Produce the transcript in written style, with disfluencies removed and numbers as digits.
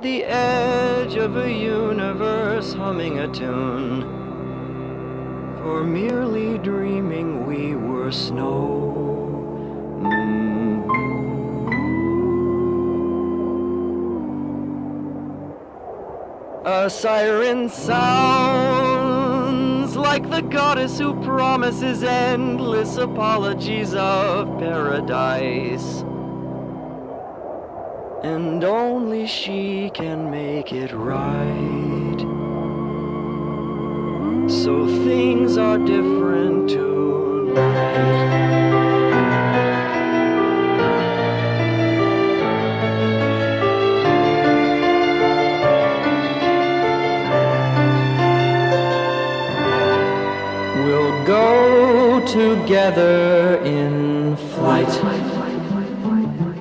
the edge of a universe humming a tune. For merely dreaming we were snow. A siren sounds like the goddess who promises endless apologies of paradise. And only she can make it right. So things are different tonight. We'll go together in flight.